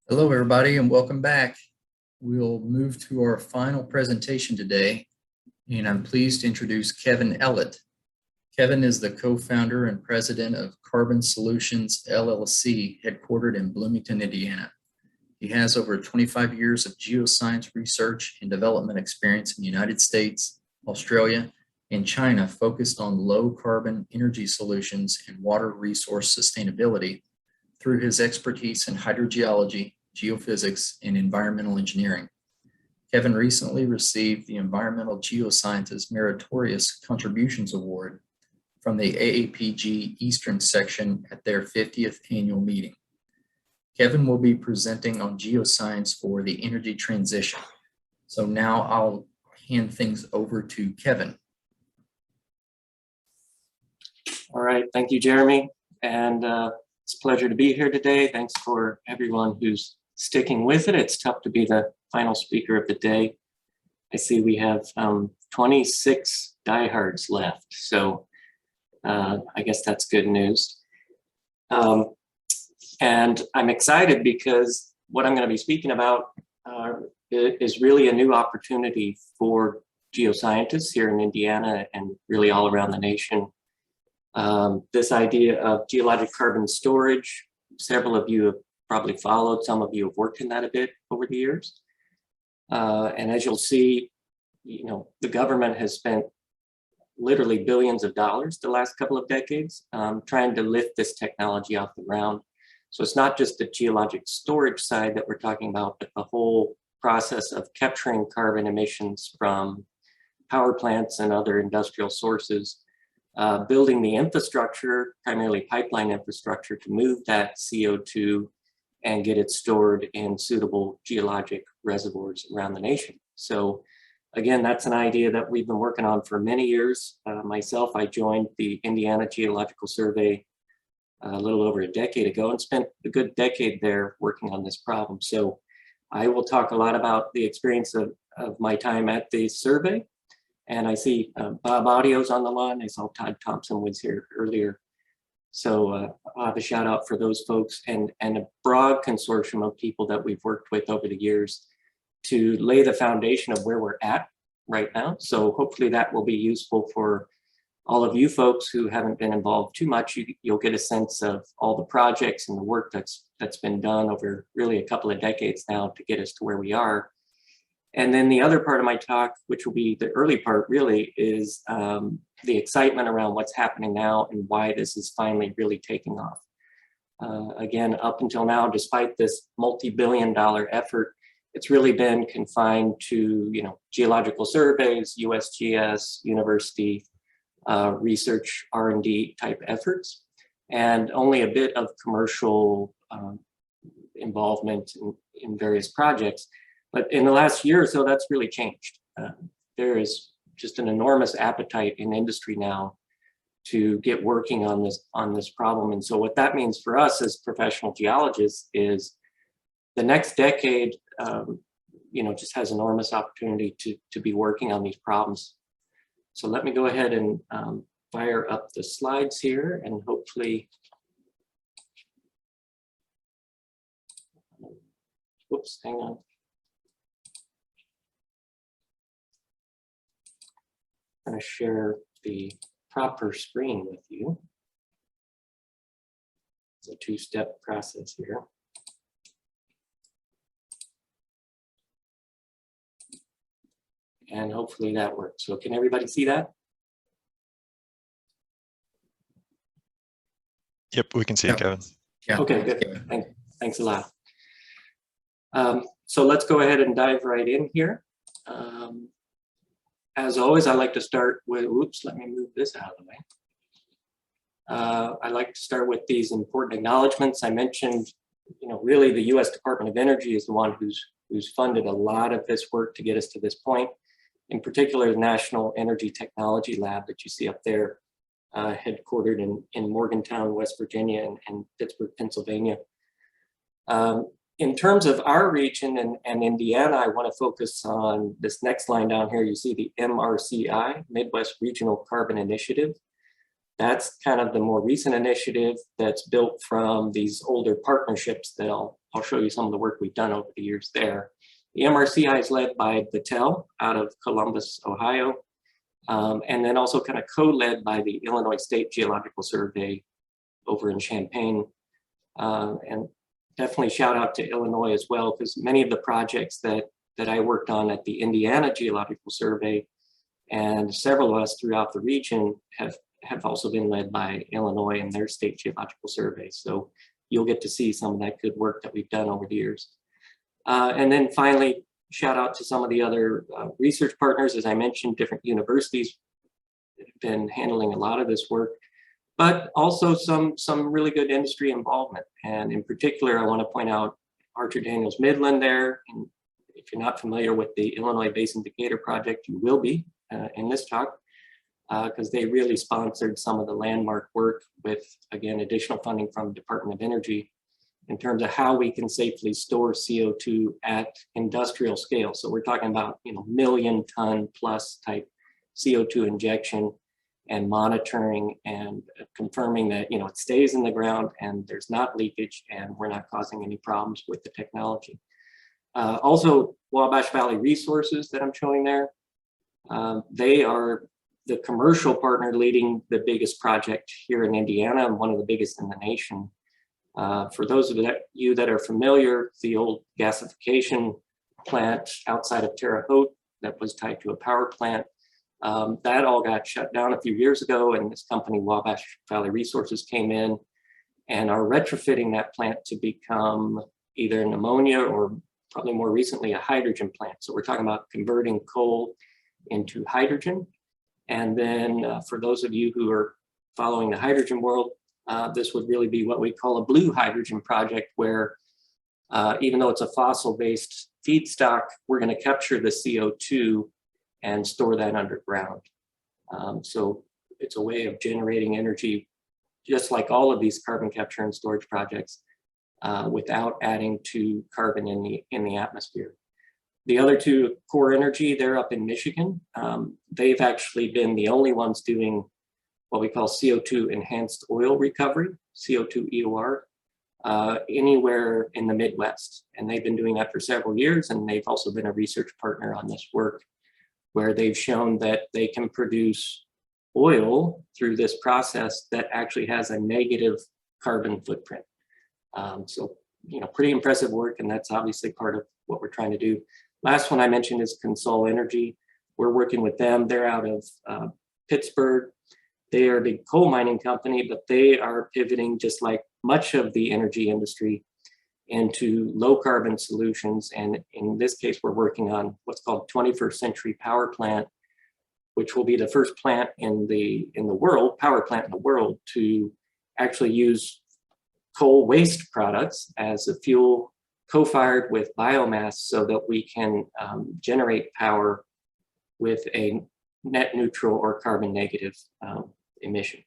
Hello, everybody, and welcome back. We'll move to our final presentation today, and I'm pleased to introduce Kevin Ellett. Kevin is the co-founder and president of Carbon Solutions, LLC, headquartered in Bloomington, Indiana. He has over 25 years of geoscience research and development experience in the United States, Australia, and China, focused on low-carbon energy solutions and water resource sustainability through his expertise in hydrogeology, geophysics, and environmental engineering. Kevin recently received the Environmental Geosciences Meritorious Contributions Award from the AAPG Eastern Section at their 50th annual meeting. Kevin will be presenting on geoscience for the energy transition. So now I'll hand things over to Kevin. All right, thank you, Jeremy. And it's a pleasure to be here today. Thanks for everyone who's sticking with it. It's tough to be the final speaker of the day. I see we have 26 diehards left, so I guess that's good news. And I'm excited because what I'm going to be speaking about is really a new opportunity for geoscientists here in Indiana and really all around the nation. This idea of geologic carbon storage, several of you have probably followed, some of you have worked in that a bit over the years. And as you'll see, the government has spent literally billions of dollars the last couple of decades trying to lift this technology off the ground. So it's not just the geologic storage side that we're talking about, but the whole process of capturing carbon emissions from power plants and other industrial sources. Building the infrastructure, primarily pipeline infrastructure, to move that CO2 and get it stored in suitable geologic reservoirs around the nation. So again, that's an idea that we've been working on for many years. Myself, I joined the Indiana Geological Survey a little over a decade ago and spent a good decade there working on this problem. So I will talk a lot about the experience of my time at the survey. And I see Bob Audio's on the line. I saw Todd Thompson was here earlier. So I'll have a shout out for those folks and a broad consortium of people that we've worked with over the years to lay the foundation of where we're at right now. So hopefully that will be useful for all of you folks who haven't been involved too much. You'll get a sense of all the projects and the work that's been done over really a couple of decades now to get us to where we are. And then the other part of my talk, which will be the early part really, is the excitement around what's happening now and why this is finally really taking off. Again, up until now, despite this multi-billion-dollar effort, it's really been confined to geological surveys, USGS, university research R&D type efforts, and only a bit of commercial involvement in various projects. But in the last year or so, that's really changed. There is just an enormous appetite in industry now to get working on this problem. And so what that means for us as professional geologists is the next decade, just has enormous opportunity to be working on these problems. So let me go ahead and fire up the slides here and hopefully, whoops, hang on. I'm going to share the proper screen with you. It's a two-step process here. And hopefully that works. So can everybody see that? Yep, we can see it, Kevin. Yeah. Okay, good. Thanks a lot. So let's go ahead and dive right in here. As always, I like to start with, oops, let me move this out of the way. I like to start with these important acknowledgments. I mentioned, really the US Department of Energy is the one who's funded a lot of this work to get us to this point. In particular, the National Energy Technology Lab that you see up there, headquartered in Morgantown, West Virginia and Pittsburgh, Pennsylvania. In terms of our region and Indiana, I want to focus on this next line down here. You see the MRCI, Midwest Regional Carbon Initiative. That's kind of the more recent initiative that's built from these older partnerships that I'll show you some of the work we've done over the years there. The MRCI is led by Battelle out of Columbus, Ohio, and then also kind of co-led by the Illinois State Geological Survey over in Champaign. And definitely shout out to Illinois as well, because many of the projects that I worked on at the Indiana Geological Survey and several of us throughout the region have also been led by Illinois and their state geological survey. So you'll get to see some of that good work that we've done over the years. And then finally, shout out to some of the other research partners. As I mentioned, different universities have been handling a lot of this work, but also some really good industry involvement. And in particular, I want to point out Archer Daniels Midland there. And if you're not familiar with the Illinois Basin Decatur Project, you will be in this talk, because they really sponsored some of the landmark work with, again, additional funding from Department of Energy in terms of how we can safely store CO2 at industrial scale. So we're talking about, million ton plus type CO2 injection and monitoring and confirming that, it stays in the ground and there's not leakage and we're not causing any problems with the technology. Also, Wabash Valley Resources that I'm showing there, they are the commercial partner leading the biggest project here in Indiana and one of the biggest in the nation. For those of you that are familiar, the old gasification plant outside of Terre Haute that was tied to a power plant, that all got shut down a few years ago, and this company, Wabash Valley Resources, came in and are retrofitting that plant to become either an ammonia or probably more recently a hydrogen plant. So we're talking about converting coal into hydrogen. And then for those of you who are following the hydrogen world, this would really be what we call a blue hydrogen project, where even though it's a fossil-based feedstock, we're going to capture the CO2 and store that underground. So it's a way of generating energy, just like all of these carbon capture and storage projects, without adding to carbon in the atmosphere. The other two, Core Energy, they're up in Michigan. They've actually been the only ones doing what we call CO2 enhanced oil recovery, CO2 EOR, anywhere in the Midwest. And they've been doing that for several years. And they've also been a research partner on this work, where they've shown that they can produce oil through this process that actually has a negative carbon footprint. So, pretty impressive work. And that's obviously part of what we're trying to do. Last one I mentioned is Consol Energy. We're working with them. They're out of Pittsburgh. They are a big coal mining company, but they are pivoting, just like much of the energy industry, into low carbon solutions. And in this case, we're working on what's called 21st century power plant, which will be the first plant in the world, power plant in the world, to actually use coal waste products as a fuel, co-fired with biomass, so that we can generate power with a net neutral or carbon negative emission.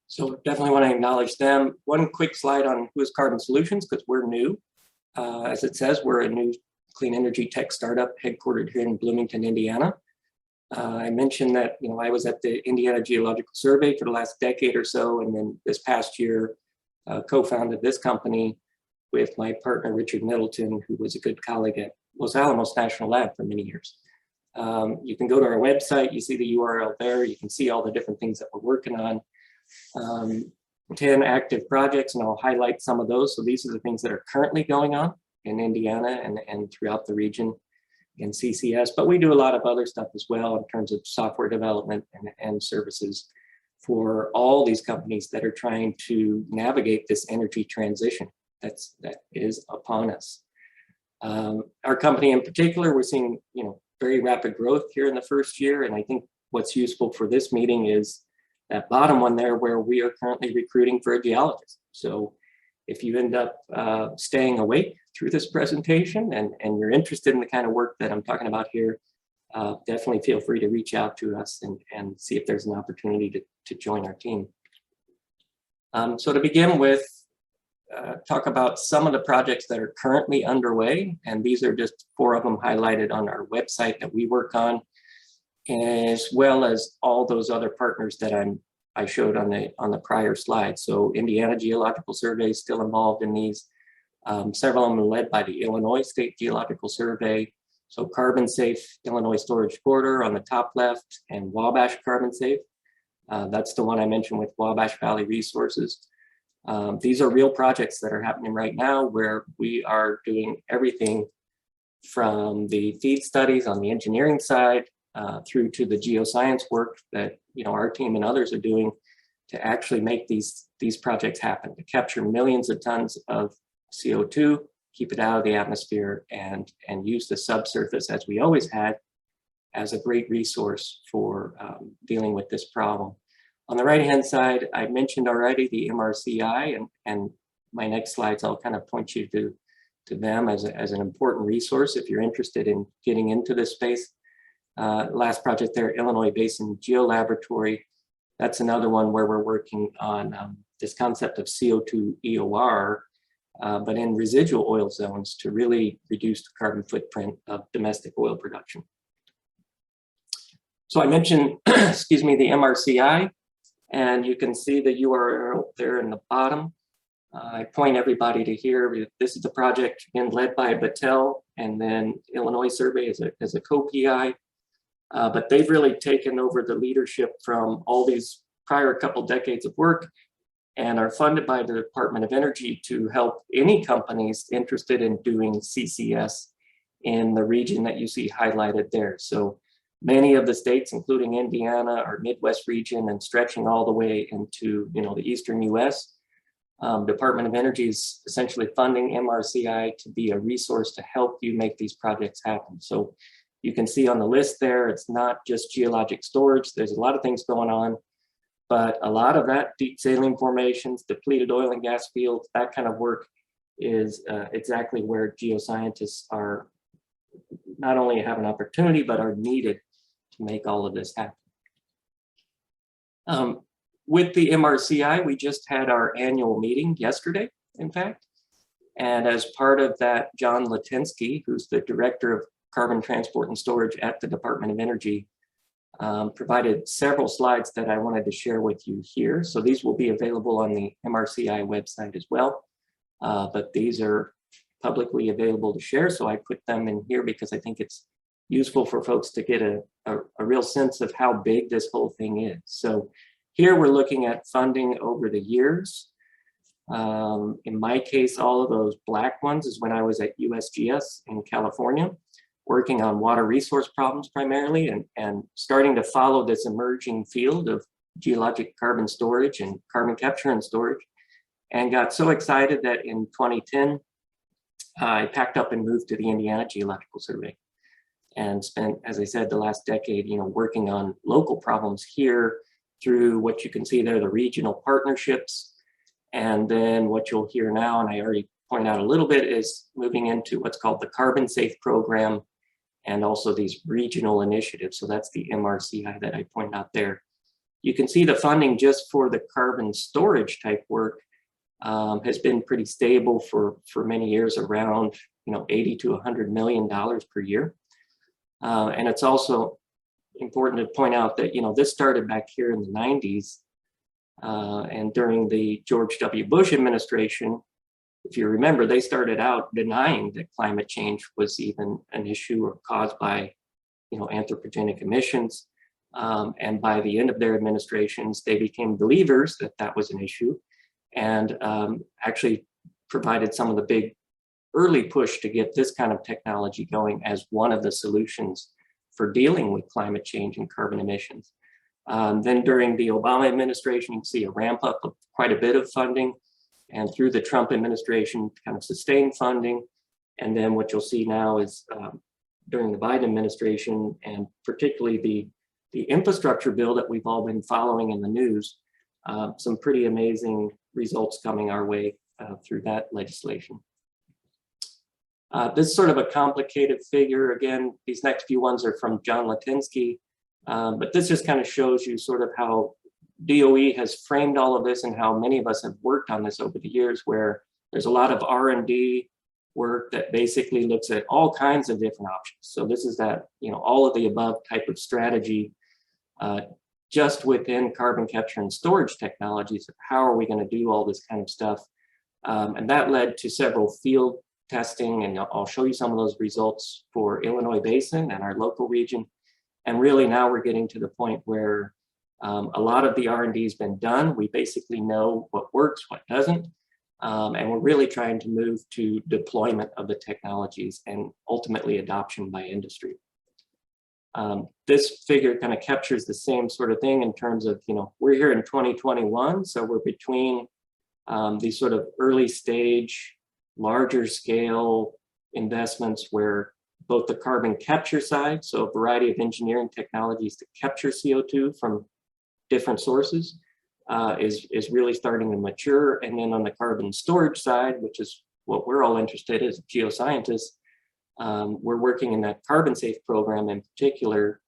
So definitely want to acknowledge them. One quick slide on who is Carbon Solutions, because we're new. As it says, we're a new clean energy tech startup headquartered here in Bloomington, Indiana. I mentioned that I was at the Indiana Geological Survey for the last decade or so, and then this past year co-founded this company with my partner Richard Middleton, who was a good colleague at Los Alamos National Lab for many years. You can go to our website, you see the URL there, you can see all the different things that we're working on. 10 active projects, and I'll highlight some of those. So these are the things that are currently going on in Indiana and throughout the region in CCS, but we do a lot of other stuff as well in terms of software development and services for all these companies that are trying to navigate this energy transition that is upon us. Our company in particular, we're seeing very rapid growth here in the first year, and I think what's useful for this meeting is that bottom one there, where we are currently recruiting for a geologist. So if you end up staying awake through this presentation and you're interested in the kind of work that I'm talking about here, definitely feel free to reach out to us and see if there's an opportunity to join our team. So to begin with, talk about some of the projects that are currently underway, and these are just 4 of them highlighted on our website that we work on. as well as all those other partners that I showed on the prior slide. So Indiana Geological Survey is still involved in these. Several of them are led by the Illinois State Geological Survey. So Carbon Safe Illinois Storage Corridor on the top left, and Wabash Carbon Safe. That's the one I mentioned with Wabash Valley Resources. These are real projects that are happening right now where we are doing everything from the feed studies on the engineering side through to the geoscience work that our team and others are doing to actually make these projects happen, to capture millions of tons of CO2, keep it out of the atmosphere, and use the subsurface, as we always had, as a great resource for dealing with this problem. On the right-hand side, I mentioned already the MRCI, and my next slides, I'll kind of point you to them as an important resource if you're interested in getting into this space. Last project there, Illinois Basin Geolaboratory. That's another one where we're working on this concept of CO2 EOR, but in residual oil zones to really reduce the carbon footprint of domestic oil production. So I mentioned, excuse me, the MRCI, and you can see the URL there in the bottom. I point everybody to here. This is the project again led by Battelle, and then Illinois Survey as a co-PI. But they've really taken over the leadership from all these prior couple decades of work and are funded by the Department of Energy to help any companies interested in doing CCS in the region that you see highlighted there. So many of the states, including Indiana, our Midwest region, and stretching all the way into the eastern US. Department of Energy is essentially funding MRCI to be a resource to help you make these projects happen. So you can see on the list there, it's not just geologic storage. There's a lot of things going on, but a lot of that deep saline formations, depleted oil and gas fields, that kind of work is exactly where geoscientists are not only have an opportunity, but are needed to make all of this happen. With the MRCI, we just had our annual meeting yesterday, in fact. And as part of that, John Latinsky, who's the Director of Carbon Transport and Storage at the Department of Energy, provided several slides that I wanted to share with you here. So these will be available on the MRCI website as well. But these are publicly available to share. So I put them in here because I think it's useful for folks to get a real sense of how big this whole thing is. So here we're looking at funding over the years. In my case, all of those black ones is when I was at USGS in California, working on water resource problems primarily, and starting to follow this emerging field of geologic carbon storage and carbon capture and storage, and got so excited that in 2010, I packed up and moved to the Indiana Geological Survey and spent, as I said, the last decade, working on local problems here through what you can see there, the regional partnerships. And then what you'll hear now, and I already pointed out a little bit, is moving into what's called the Carbon Safe program and also these regional initiatives. So that's the MRCI that I pointed out there. You can see the funding just for the carbon storage type work has been pretty stable for many years, around $80 to $100 million per year. And it's also important to point out that this started back here in the 90s, and during the George W. Bush administration, if you remember, they started out denying that climate change was even an issue or caused by anthropogenic emissions. And by the end of their administrations, they became believers that that was an issue, and actually provided some of the big early push to get this kind of technology going as one of the solutions for dealing with climate change and carbon emissions. Then during the Obama administration, you can see a ramp up of quite a bit of funding, and through the Trump administration, kind of sustained funding. And then what you'll see now is during the Biden administration, and particularly the infrastructure bill that we've all been following in the news, some pretty amazing results coming our way through that legislation. This is sort of a complicated figure. Again, these next few ones are from John Latinsky, but this just kind of shows you sort of how DOE has framed all of this and how many of us have worked on this over the years, where there's a lot of R&D work that basically looks at all kinds of different options. So this is that, all of the above type of strategy just within carbon capture and storage technologies. How are we going to do all this kind of stuff? And that led to several field testing, and I'll show you some of those results for Illinois Basin and our local region. And really now we're getting to the point where a lot of the R&D has been done. We basically know what works, what doesn't. And we're really trying to move to deployment of the technologies and ultimately adoption by industry. This figure kind of captures the same sort of thing in terms of, we're here in 2021, so we're between these sort of early stage, larger scale investments where both the carbon capture side, so a variety of engineering technologies to capture CO2 from different sources, is really starting to mature. And then on the carbon storage side, which is what we're all interested in as geoscientists, we're working in that carbon safe program in particular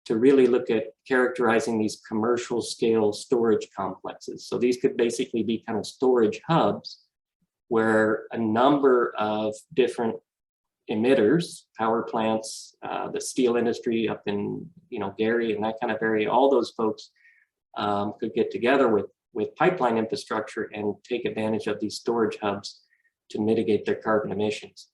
to really look at characterizing these commercial scale storage complexes. So these could basically be kind of storage hubs where a number of different emitters, power plants, the steel industry up in Gary and that kind of area, all those folks could get together with pipeline infrastructure and take advantage of these storage hubs to mitigate their carbon emissions.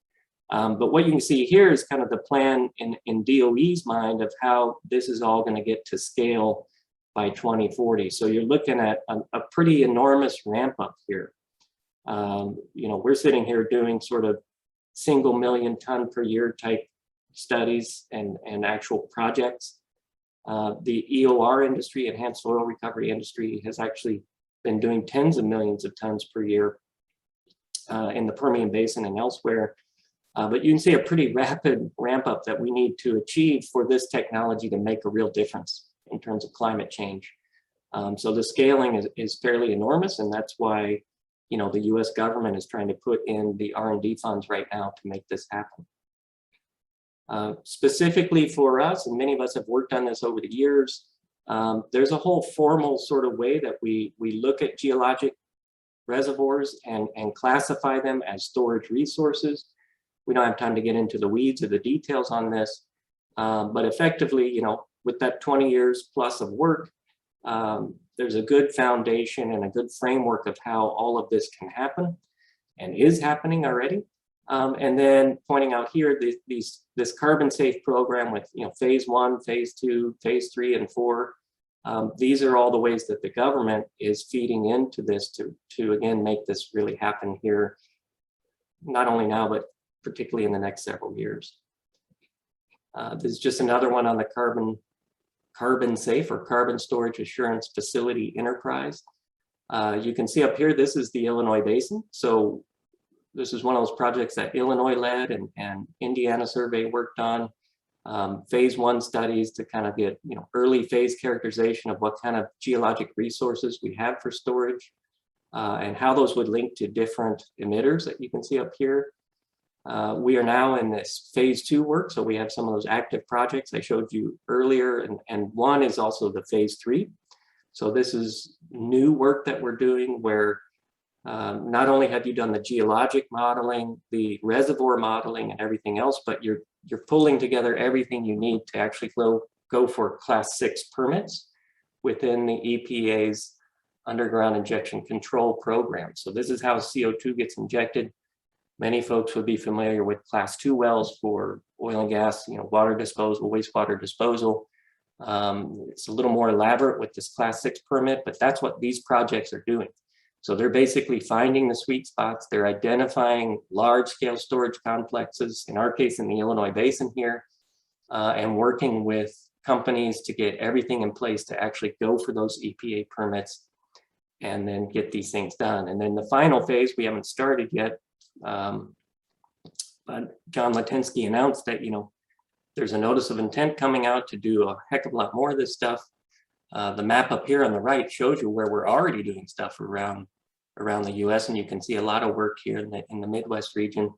But what you can see here is kind of the plan in DOE's mind of how this is all going to get to scale by 2040. So you're looking at a pretty enormous ramp up here. We're sitting here doing sort of single million ton per year type studies and actual projects. The EOR industry, enhanced oil recovery industry, has actually been doing tens of millions of tons per year in the Permian Basin and elsewhere. But you can see a pretty rapid ramp up that we need to achieve for this technology to make a real difference in terms of climate change. So the scaling is fairly enormous, and that's why the US government is trying to put in the R&D funds right now to make this happen. Specifically for us, and many of us have worked on this over the years, there's a whole formal sort of way that we look at geologic reservoirs and classify them as storage resources. We don't have time to get into the weeds or the details on this, but effectively, with that 20 years plus of work, there's a good foundation and a good framework of how all of this can happen and is happening already. And then pointing out here, this carbon safe program with phase 1, phase 2, phase 3, and 4. These are all the ways that the government is feeding into this to again make this really happen here, not only now but particularly in the next several years. This is just another one on the carbon safe or carbon storage assurance facility enterprise. You can see up here, this is the Illinois Basin. So this is one of those projects that Illinois led and Indiana Survey worked on. Phase 1 studies to kind of get early phase characterization of what kind of geologic resources we have for storage and how those would link to different emitters that you can see up here. We are now in this phase 2 work, so we have some of those active projects I showed you earlier, and one is also the phase 3. So this is new work that we're doing where not only have you done the geologic modeling, the reservoir modeling and everything else, but you're pulling together everything you need to actually go for Class 6 permits within the EPA's underground injection control program. So this is how CO2 gets injected. Many folks would be familiar with Class 2 wells for oil and gas, water disposal, wastewater disposal. It's a little more elaborate with this Class 6 permit, but that's what these projects are doing. So they're basically finding the sweet spots. They're identifying large-scale storage complexes, in our case in the Illinois Basin here, and working with companies to get everything in place to actually go for those EPA permits and then get these things done. And then the final phase, we haven't started yet, but John Latinsky announced that, there's a notice of intent coming out to do a heck of a lot more of this stuff. The map up here on the right shows you where we're already doing stuff around the US, and you can see a lot of work here in the Midwest region.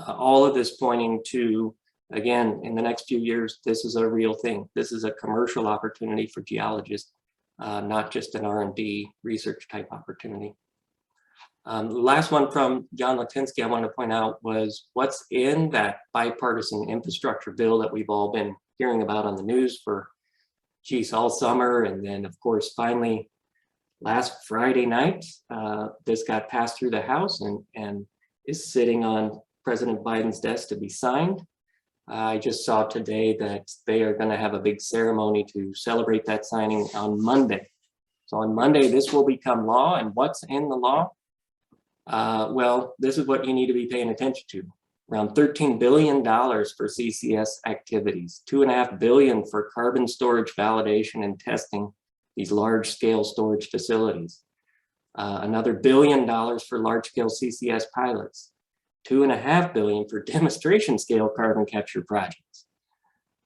All of this pointing to, again, in the next few years, this is a real thing. This is a commercial opportunity for geologists, not just an R&D research type opportunity. The last one from John Latinsky I wanted to point out was what's in that bipartisan infrastructure bill that we've all been hearing about on the news for, geez, all summer. And then, of course, finally, last Friday night, this got passed through the House and is sitting on President Biden's desk to be signed. I just saw today that they are going to have a big ceremony to celebrate that signing on Monday. So on Monday, this will become law. And what's in the law? Well, this is what you need to be paying attention to. Around $13 billion for CCS activities, $2.5 billion for carbon storage validation and testing these large-scale storage facilities. Another $1 billion for large-scale CCS pilots, $2.5 billion for demonstration-scale carbon capture projects,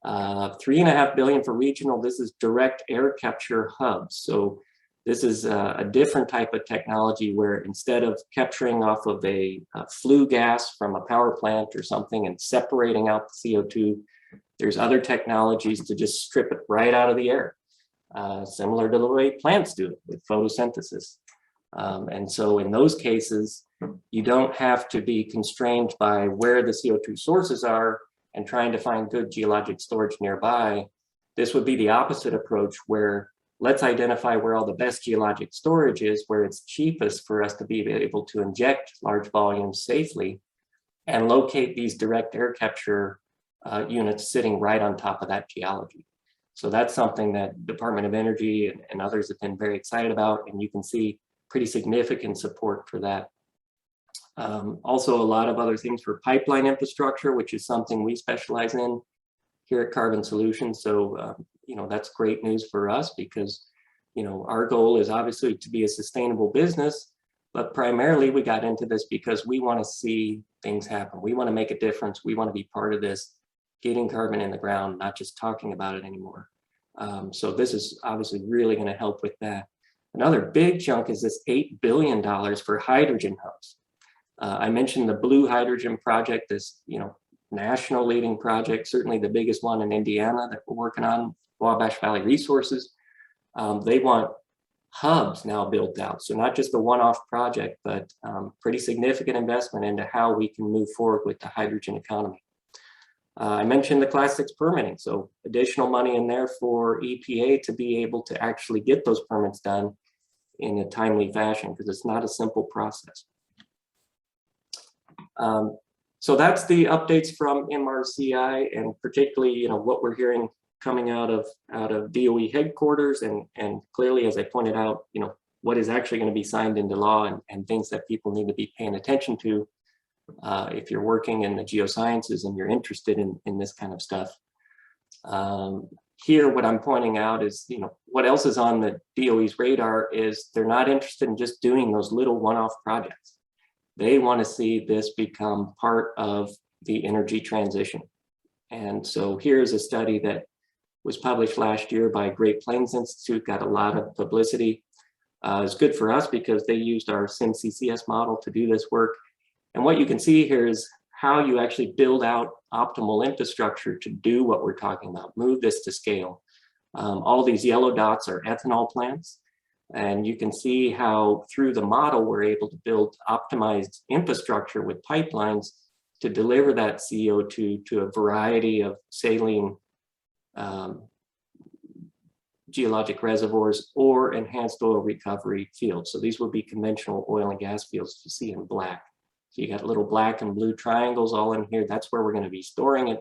$3.5 billion for regional. This is direct air capture hubs. So this is a different type of technology where instead of capturing off of a flue gas from a power plant or something and separating out the CO2, there's other technologies to just strip it right out of the air, similar to the way plants do it with photosynthesis. And so in those cases, you don't have to be constrained by where the CO2 sources are and trying to find good geologic storage nearby. This would be the opposite approach where let's identify where all the best geologic storage is, where it's cheapest for us to be able to inject large volumes safely and locate these direct air capture units sitting right on top of that geology. So that's something that Department of Energy and others have been very excited about, and you can see pretty significant support for that. Also a lot of other things for pipeline infrastructure, which is something we specialize in here at Carbon Solutions. So, that's great news for us because, our goal is obviously to be a sustainable business, but primarily we got into this because we want to see things happen. We want to make a difference. We want to be part of this, getting carbon in the ground, not just talking about it anymore. So this is obviously really going to help with that. Another big chunk is this $8 billion for hydrogen hubs. I mentioned the Blue Hydrogen Project, this, national leading project, certainly the biggest one in Indiana that we're working on, Wabash Valley Resources. They want hubs now built out. So not just a one-off project, but pretty significant investment into how we can move forward with the hydrogen economy. I mentioned the Class 6 permitting, so additional money in there for EPA to be able to actually get those permits done in a timely fashion because it's not a simple process. So that's the updates from MRCI and particularly, what we're hearing coming out of DOE headquarters and clearly, as I pointed out, what is actually going to be signed into law and things that people need to be paying attention to if you're working in the geosciences and you're interested in this kind of stuff. Here, what I'm pointing out is, what else is on the DOE's radar is they're not interested in just doing those little one-off projects. They want to see this become part of the energy transition. And so here's a study that was published last year by Great Plains Institute, got a lot of publicity. It's good for us because they used our SimCCS model to do this work. And what you can see here is how you actually build out optimal infrastructure to do what we're talking about, move this to scale. All these yellow dots are ethanol plants. And you can see how through the model, we're able to build optimized infrastructure with pipelines to deliver that CO2 to a variety of saline geologic reservoirs or enhanced oil recovery fields. So these would be conventional oil and gas fields you see in black. So you got little black and blue triangles all in here. That's where we're going to be storing it,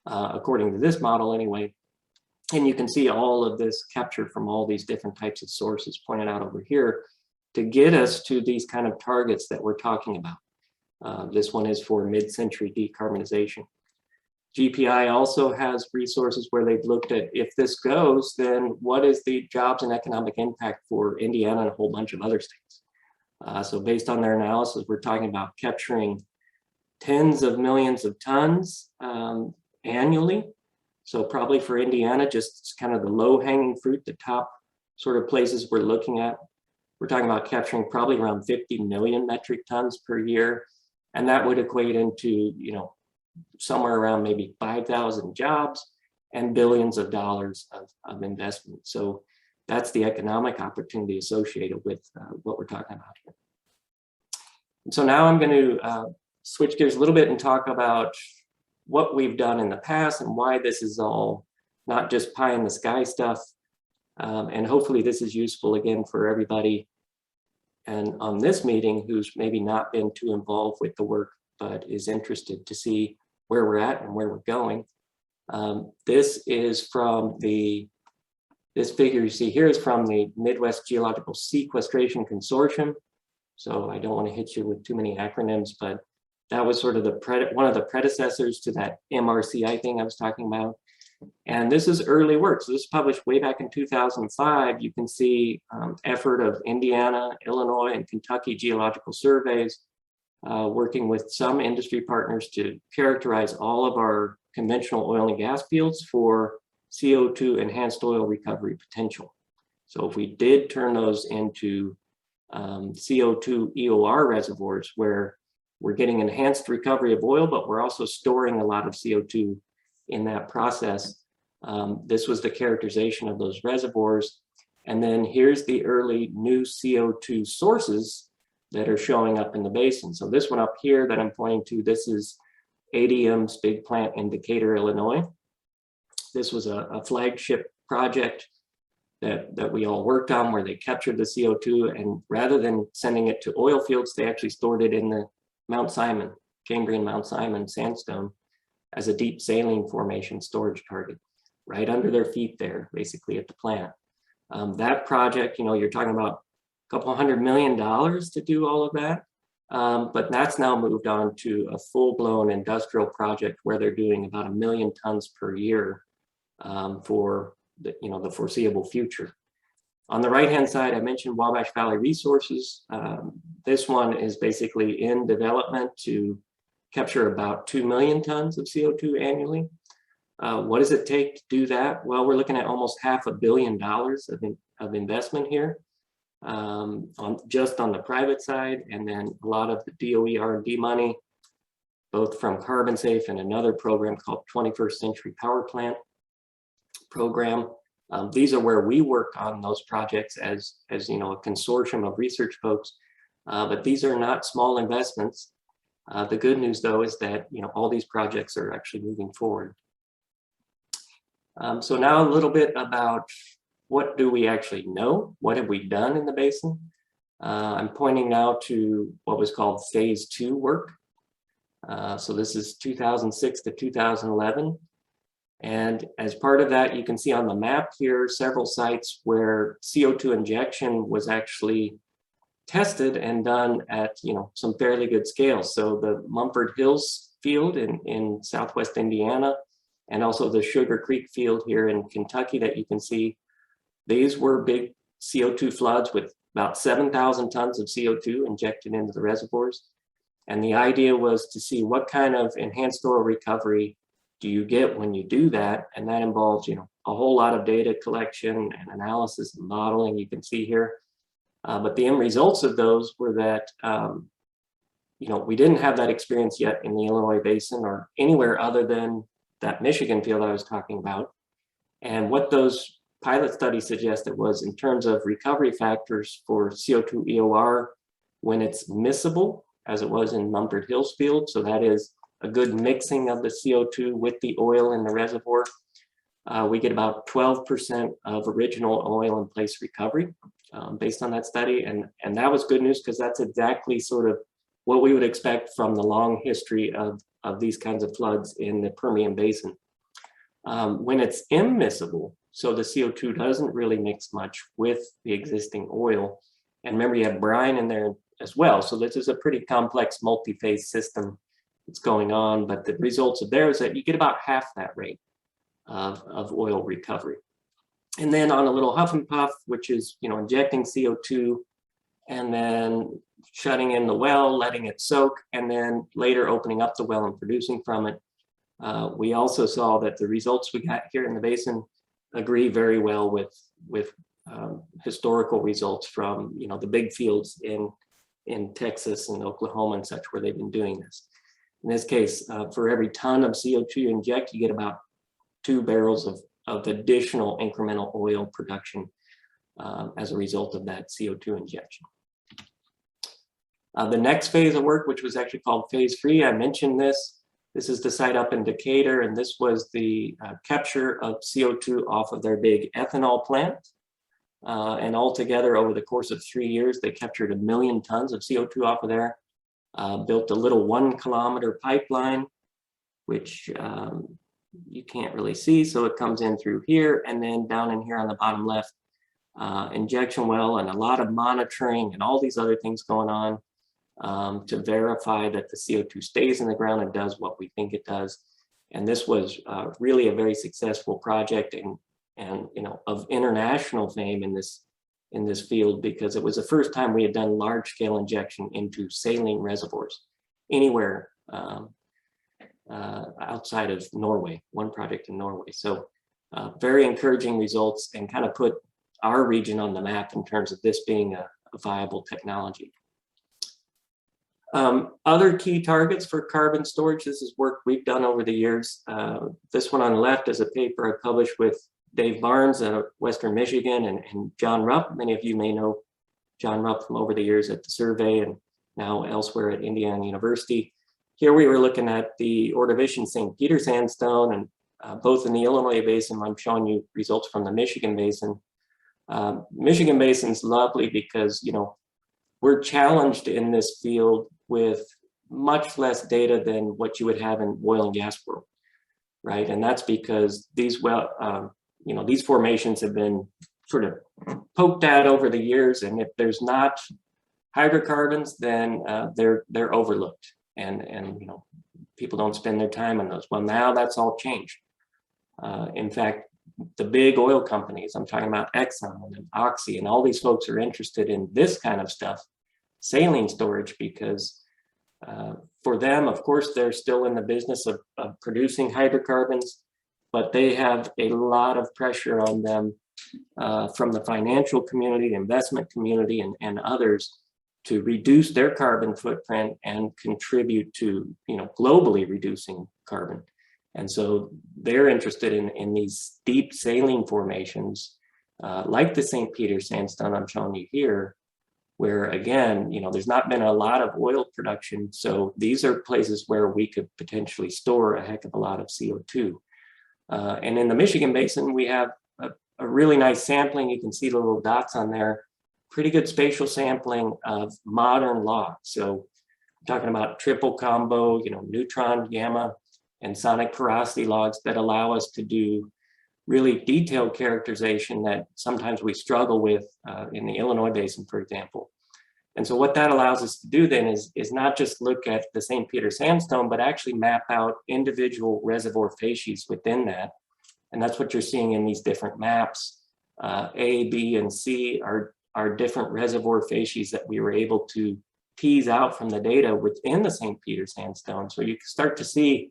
according to this model anyway. And you can see all of this captured from all these different types of sources pointed out over here to get us to these kind of targets that we're talking about. This one is for mid-century decarbonization. GPI also has resources where they've looked at if this goes, then what is the jobs and economic impact for Indiana and a whole bunch of other states? So based on their analysis, we're talking about capturing tens of millions of tons annually. So probably for Indiana, just kind of the low-hanging fruit, the top sort of places we're looking at. We're talking about capturing probably around 50 million metric tons per year. And that would equate into, somewhere around maybe 5,000 jobs and billions of dollars of investment. So that's the economic opportunity associated with what we're talking about here. So now I'm going to switch gears a little bit and talk about what we've done in the past and why this is all not just pie in the sky stuff. And hopefully this is useful again for everybody and on this meeting who's maybe not been too involved with the work, but is interested to see where we're at and where we're going. This is from this figure you see here is from the Midwest Geological Sequestration Consortium. So I don't want to hit you with too many acronyms, but that was sort of one of the predecessors to that MRCI thing I was talking about. And this is early work. So this was published way back in 2005. You can see effort of Indiana, Illinois, and Kentucky geological surveys working with some industry partners to characterize all of our conventional oil and gas fields for CO2 enhanced oil recovery potential. So if we did turn those into CO2 EOR reservoirs where we're getting enhanced recovery of oil, but we're also storing a lot of CO2 in that process. This was the characterization of those reservoirs. And then here's the early new CO2 sources that are showing up in the basin. So this one up here that I'm pointing to, this is ADM's big plant in Decatur, Illinois. This was a flagship project that we all worked on where they captured the CO2, and rather than sending it to oil fields, they actually stored it in the Mount Simon, Cambrian Mount Simon sandstone as a deep saline formation storage target, right under their feet there, basically at the plant. That project, you're talking about a couple $100 million to do all of that, but that's now moved on to a full-blown industrial project where they're doing about 1 million tons per year for the foreseeable future. On the right-hand side, I mentioned Wabash Valley Resources. This one is basically in development to capture about 2 million tons of CO2 annually. What does it take to do that? Well, we're looking at almost $500 million of investment here, just on the private side, and then a lot of the DOE R&D money, both from Carbon Safe and another program called 21st Century Power Plant program. These are where we work on those projects as a consortium of research folks, but these are not small investments. The good news though is that all these projects are actually moving forward. So now a little bit about what do we actually know? What have we done in the basin? I'm pointing now to what was called phase 2 work. So this is 2006 to 2011. And as part of that, you can see on the map here several sites where CO2 injection was actually tested and done at some fairly good scale. So the Mumford Hills field in southwest Indiana, and also the Sugar Creek field here in Kentucky that you can see, these were big CO2 floods with about 7,000 tons of CO2 injected into the reservoirs. And the idea was to see what kind of enhanced oil recovery do you get when you do that? And that involves, a whole lot of data collection and analysis and modeling you can see here. But the end results of those were that, we didn't have that experience yet in the Illinois Basin or anywhere other than that Michigan field I was talking about. And what those pilot studies suggested was in terms of recovery factors for CO2 EOR when it's miscible, as it was in Mumford Hills field. So that is a good mixing of the CO2 with the oil in the reservoir. We get about 12% of original oil in place recovery based on that study. And that was good news because that's exactly sort of what we would expect from the long history of these kinds of floods in the Permian Basin. When it's immiscible, so the CO2 doesn't really mix much with the existing oil. And remember, you have brine in there as well. So this is a pretty complex multi-phase system that's going on, but the results of there is that you get about half that rate of oil recovery. And then on a little huff and puff, which is, injecting CO2 and then shutting in the well, letting it soak, and then later opening up the well and producing from it. We also saw that the results we got here in the basin agree very well with historical results from, the big fields in Texas and Oklahoma and such, where they've been doing this. In this case, for every ton of CO2 you inject, you get about 2 barrels of additional incremental oil production as a result of that CO2 injection. The next phase of work, which was actually called phase 3, I mentioned this. This is the site up in Decatur, and this was the capture of CO2 off of their big ethanol plant. And altogether, over the course of 3 years, they captured 1 million tons of CO2 off of there, built a little 1 kilometer pipeline, which you can't really see. So it comes in through here, and then down in here on the bottom left, injection well, and a lot of monitoring and all these other things going on to verify that the CO2 stays in the ground and does what we think it does. And this was really a very successful project, and you know, of international fame in this field, because it was the first time we had done large scale injection into saline reservoirs anywhere outside of Norway, one project in Norway. So very encouraging results, and kind of put our region on the map in terms of this being a viable technology. Other key targets for carbon storage, this is work we've done over the years. This one on the left is a paper I published with Dave Barnes at Western Michigan, and John Rupp. Many of you may know John Rupp from over the years at the survey and now elsewhere at Indiana University. Here we were looking at the Ordovician St. Peter sandstone, and both in the Illinois basin. I'm showing you results from the Michigan basin. Michigan basin's lovely because, you know, we're challenged in this field with much less data than what you would have in oil and gas world, right? And that's because these you know, these formations have been sort of poked at over the years, and if there's not hydrocarbons, then they're overlooked, and you know, people don't spend their time on those. Well, now that's all changed. In fact, the big oil companies, I'm talking about Exxon and Oxy, and all these folks are interested in this kind of stuff, saline storage, because for them, of course, they're still in the business of producing hydrocarbons, but they have a lot of pressure on them from the financial community, investment community, and others to reduce their carbon footprint and contribute to, you know, globally reducing carbon. And so they're interested in these deep saline formations, like the St. Peter sandstone I'm showing you here, where again, you know, there's not been a lot of oil production. So these are places where we could potentially store a heck of a lot of CO2. And in the Michigan basin, we have a really nice sampling. You can see the little dots on there. Pretty good spatial sampling of modern logs. So I'm talking about triple combo, you know, neutron, gamma, and sonic porosity logs that allow us to do really detailed characterization that sometimes we struggle with in the Illinois basin, for example. And so what that allows us to do then is not just look at the St. Peter sandstone, but actually map out individual reservoir facies within that. And that's what you're seeing in these different maps. A, B, and C are different reservoir facies that we were able to tease out from the data within the St. Peter sandstone. So you can start to see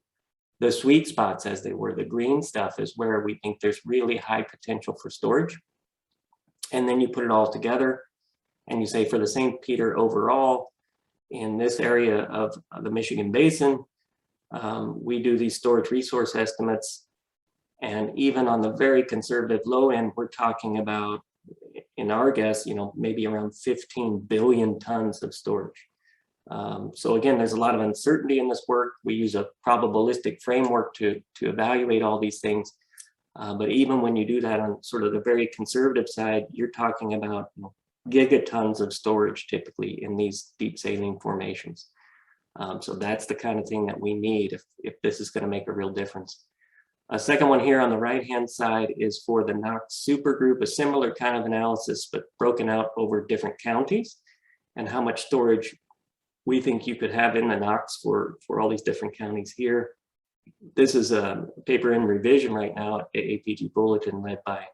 the sweet spots, as they were. The green stuff is where we think there's really high potential for storage. And then you put it all together and you say, for the St. Peter overall, in this area of the Michigan basin, we do these storage resource estimates. And even on the very conservative low end, we're talking about, in our guess, you know, maybe around 15 billion tons of storage. So again, there's a lot of uncertainty in this work. We use a probabilistic framework to evaluate all these things. But even when you do that on sort of the very conservative side, you're talking about, you know, gigatons of storage typically in these deep saline formations. So that's the kind of thing that we need if this is going to make a real difference. A second one here on the right-hand side is for the Knox supergroup, a similar kind of analysis, but broken out over different counties and how much storage we think you could have in the Knox for all these different counties here. This is a paper in revision right now at APG Bulletin, led by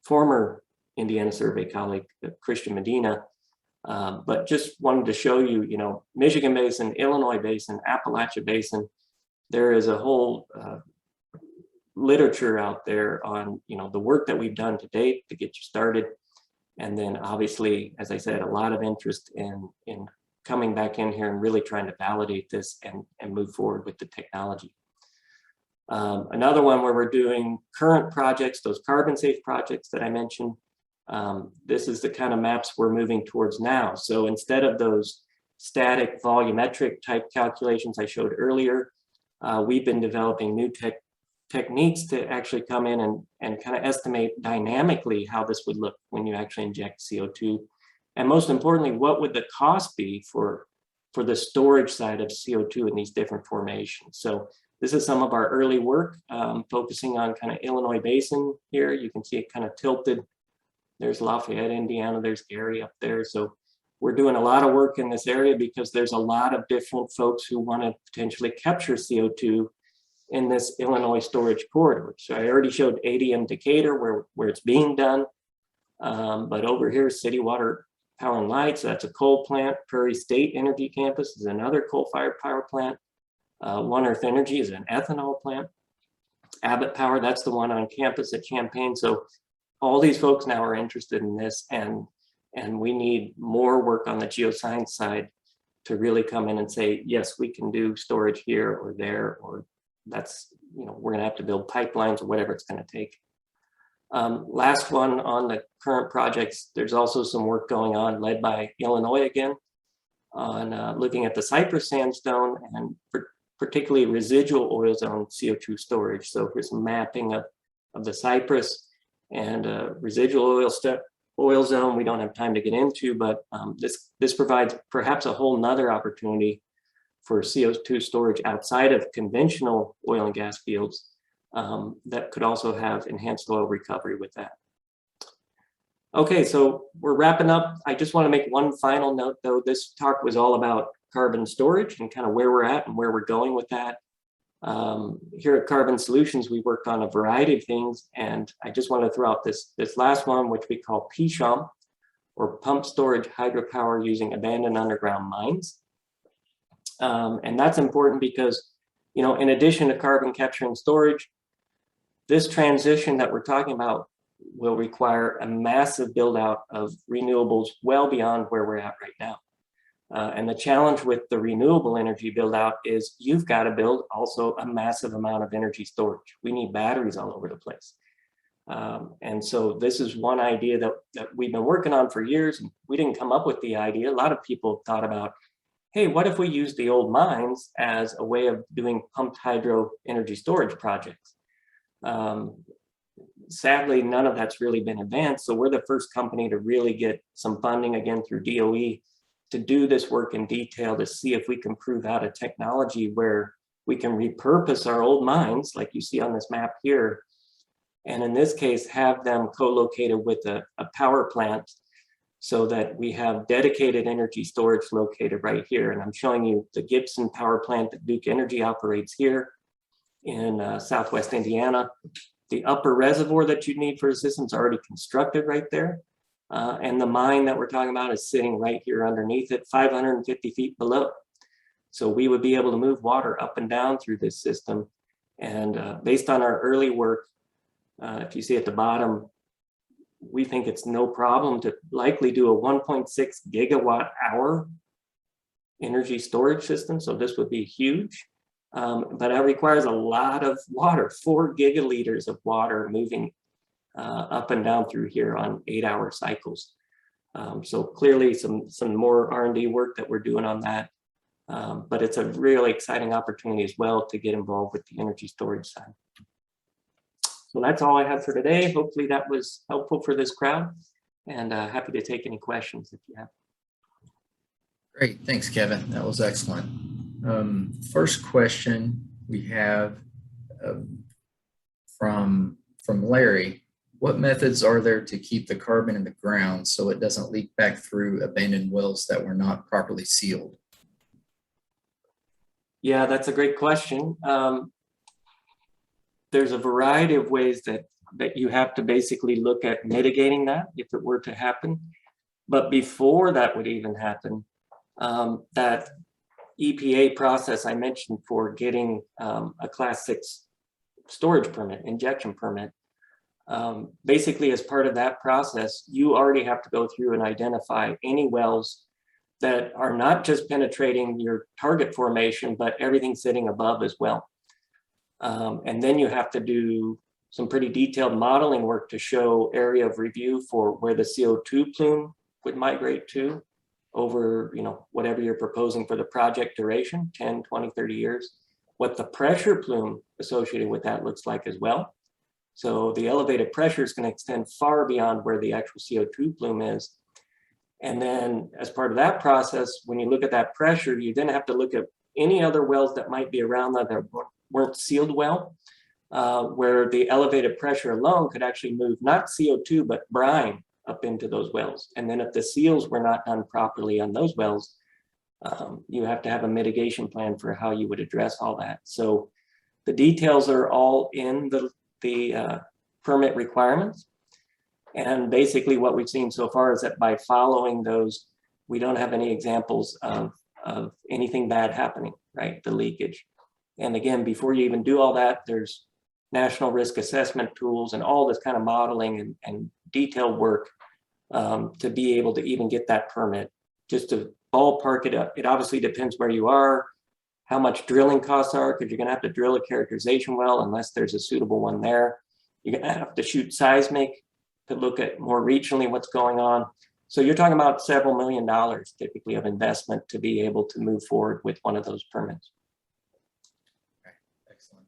former Indiana survey colleague Christian Medina. But just wanted to show you, you know, Michigan basin, Illinois basin, Appalachia basin, there is a whole literature out there on, you know, the work that we've done to date to get you started. And then obviously, as I said, a lot of interest in coming back in here and really trying to validate this and move forward with the technology. Another one where we're doing current projects, those carbon safe projects that I mentioned. This is the kind of maps we're moving towards now. So instead of those static volumetric type calculations I showed earlier. We've been developing new techniques to actually come in and kind of estimate dynamically how this would look when you actually inject CO2. And most importantly, what would the cost be for the storage side of CO2 in these different formations? So this is some of our early work, focusing on kind of Illinois Basin here. You can see it kind of tilted. There's Lafayette, Indiana, there's Gary up there. So we're doing a lot of work in this area because there's a lot of different folks who want to potentially capture CO2 in this Illinois storage corridor. So I already showed ADM Decatur where it's being done. But over here, City Water Power and Light, so that's a coal plant. Prairie State Energy Campus is another coal-fired power plant. One Earth Energy is an ethanol plant. Abbott Power, that's the one on campus at Champaign. So all these folks now are interested in this, and we need more work on the geoscience side to really come in and say, yes, we can do storage here or there, or that's, we're gonna have to build pipelines or whatever it's gonna take. Last one on the current projects, there's also some work going on led by Illinois again on looking at the Cypress sandstone and particularly residual oil zone CO2 storage. So here's some mapping of the Cypress and residual oil zone we don't have time to get into, but this provides perhaps a whole nother opportunity for CO2 storage outside of conventional oil and gas fields that could also have enhanced oil recovery with that. Okay, so we're wrapping up. I just want to make one final note though. This talk was all about carbon storage and kind of where we're at and where we're going with that. Here at Carbon Solutions, we worked on a variety of things, and I just want to throw out this last one, which we call PSHOM, or Pump Storage Hydropower Using Abandoned Underground Mines. And that's important because, in addition to carbon capture and storage, this transition that we're talking about will require a massive build out of renewables well beyond where we're at right now. And the challenge with the renewable energy build out is you've got to build also a massive amount of energy storage. We need batteries all over the place. And so this is one idea that we've been working on for years, and we didn't come up with the idea. A lot of people thought about, hey, what if we use the old mines as a way of doing pumped hydro energy storage projects? Sadly, none of that's really been advanced. So we're the first company to really get some funding again through DOE to do this work in detail to see if we can prove out a technology where we can repurpose our old mines, like you see on this map here, and in this case, have them co-located with a power plant so that we have dedicated energy storage located right here. And I'm showing you the Gibson power plant that Duke Energy operates here in Southwest Indiana. The upper reservoir that you need for the system is already constructed right there. And the mine that we're talking about is sitting right here underneath it, 550 feet below. So we would be able to move water up and down through this system. And based on our early work, if you see at the bottom, we think it's no problem to likely do a 1.6 gigawatt hour energy storage system. So this would be huge, but that requires a lot of water, 4 gigaliters of water moving up and down through here on 8-hour cycles. So clearly some more R&D work that we're doing on that, but it's a really exciting opportunity as well to get involved with the energy storage side. So that's all I have for today. Hopefully that was helpful for this crowd, and happy to take any questions if you have. Great, thanks, Kevin. That was excellent. First question we have from Larry. What methods are there to keep the carbon in the ground so it doesn't leak back through abandoned wells that were not properly sealed? Yeah, that's a great question. There's a variety of ways that you have to basically look at mitigating that if it were to happen. But before that would even happen, that EPA process I mentioned for getting a Class 6 storage permit, injection permit, basically as part of that process, you already have to go through and identify any wells that are not just penetrating your target formation, but everything sitting above as well. And then you have to do some pretty detailed modeling work to show area of review for where the CO2 plume would migrate to. over, whatever you're proposing for the project duration, 10, 20, 30 years, what the pressure plume associated with that looks like as well. So the elevated pressure is going to extend far beyond where the actual CO2 plume is. And then as part of that process, when you look at that pressure, you then have to look at any other wells that might be around that weren't sealed well, where the elevated pressure alone could actually move not CO2, but brine up into those wells. And then if the seals were not done properly on those wells, you have to have a mitigation plan for how you would address all that. So the details are all in the permit requirements. And basically what we've seen so far is that by following those, we don't have any examples of anything bad happening, right? The leakage. And again, before you even do all that, there's national risk assessment tools and all this kind of modeling and detailed work to be able to even get that permit. Just to ballpark it up, it obviously depends where you are, how much drilling costs are, because you're going to have to drill a characterization well unless there's a suitable one there. You're going to have to shoot seismic to look at more regionally what's going on. So you're talking about several $1 million typically of investment to be able to move forward with one of those permits. Okay, excellent.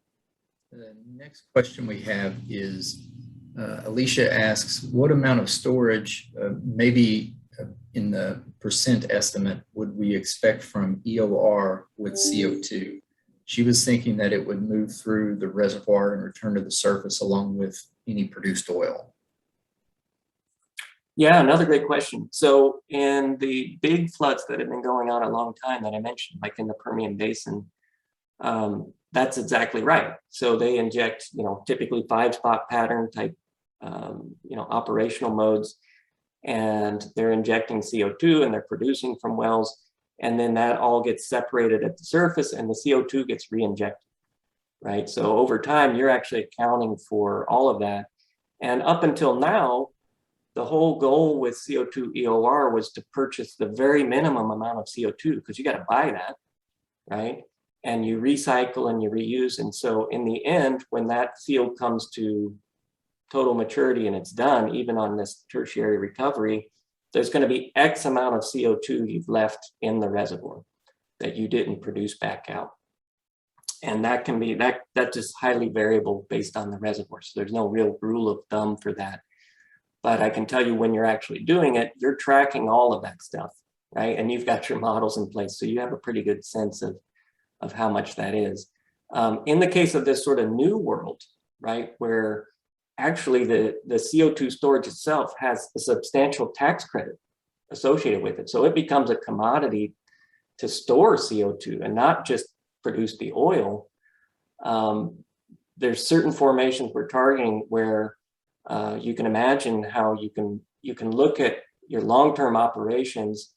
The next question we have is, Alicia asks, what amount of storage, maybe in the percent estimate, would we expect from EOR with CO2? She was thinking that it would move through the reservoir and return to the surface along with any produced oil. Yeah, another great question. So in the big floods that have been going on a long time that I mentioned, like in the Permian Basin, that's exactly right. So they inject, typically 5-spot pattern type, operational modes, and they're injecting CO2 and they're producing from wells. And then that all gets separated at the surface and the CO2 gets re-injected, right? So over time, you're actually accounting for all of that. And up until now, the whole goal with CO2 EOR was to purchase the very minimum amount of CO2 because you got to buy that, right? And you recycle and you reuse. And so in the end, when that field comes to total maturity and it's done, even on this tertiary recovery, there's going to be X amount of CO2 you've left in the reservoir that you didn't produce back out. And that can be, that's just highly variable based on the reservoir. So there's no real rule of thumb for that. But I can tell you when you're actually doing it, you're tracking all of that stuff, right? And you've got your models in place. So you have a pretty good sense of how much that is. In the case of this sort of new world, right, where actually the CO2 storage itself has a substantial tax credit associated with it. So it becomes a commodity to store CO2 and not just produce the oil. There's certain formations we're targeting where you can imagine how you can look at your long-term operations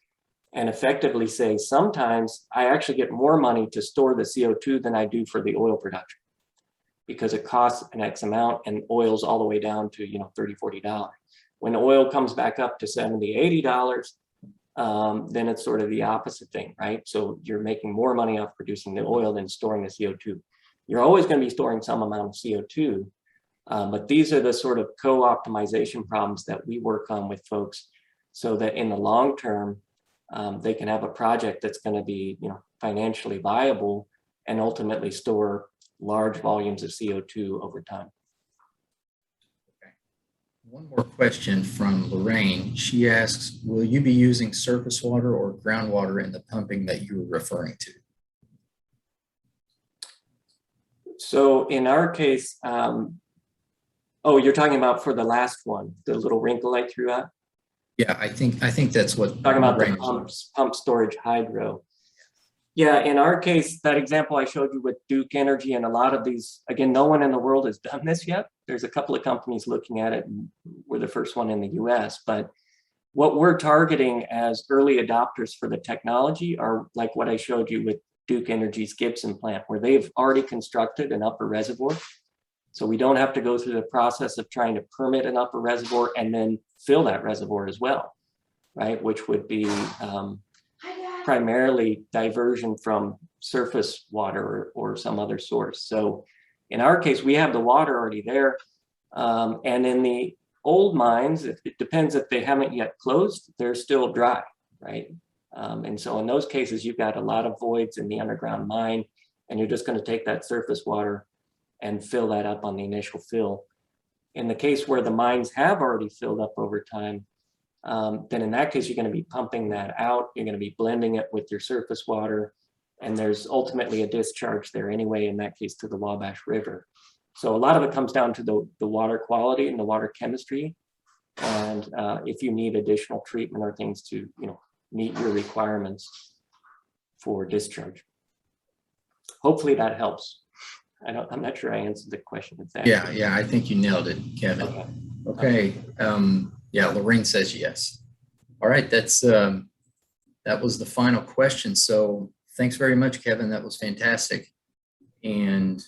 and effectively say, sometimes I actually get more money to store the CO2 than I do for the oil production because it costs an X amount and oil's all the way down to, $30, $40. When oil comes back up to $70, $80, then it's sort of the opposite thing, right? So you're making more money off producing the oil than storing the CO2. You're always going to be storing some amount of CO2, but these are the sort of co-optimization problems that we work on with folks so that in the long term, they can have a project that's going to be, financially viable and ultimately store large volumes of CO2 over time. Okay. One more question from Lorraine. She asks, will you be using surface water or groundwater in the pumping that you were referring to? So in our case, oh, you're talking about for the last one, the little wrinkle I threw out? Yeah, I think that's what. Talking about the pump storage hydro. Yeah, in our case, that example I showed you with Duke Energy and a lot of these, again, no one in the world has done this yet. There's a couple of companies looking at it, and we're the first one in the US. But what we're targeting as early adopters for the technology are like what I showed you with Duke Energy's Gibson plant, where they've already constructed an upper reservoir. So we don't have to go through the process of trying to permit an upper reservoir and then fill that reservoir as well, right? Which would be primarily diversion from surface water or some other source. So in our case, we have the water already there. And in the old mines, it depends if they haven't yet closed, they're still dry, right? And so in those cases, you've got a lot of voids in the underground mine, and you're just going to take that surface water and fill that up on the initial fill. In the case where the mines have already filled up over time, then in that case, you're going to be pumping that out. You're going to be blending it with your surface water. And there's ultimately a discharge there anyway, in that case, to the Wabash River. So a lot of it comes down to the water quality and the water chemistry. And if you need additional treatment or things to, meet your requirements for discharge. Hopefully that helps. I'm not sure I answered the question exactly. Yeah, I think you nailed it, Kevin. Okay. Yeah, Lorraine says yes. All right, that was the final question. So thanks very much, Kevin. That was fantastic. And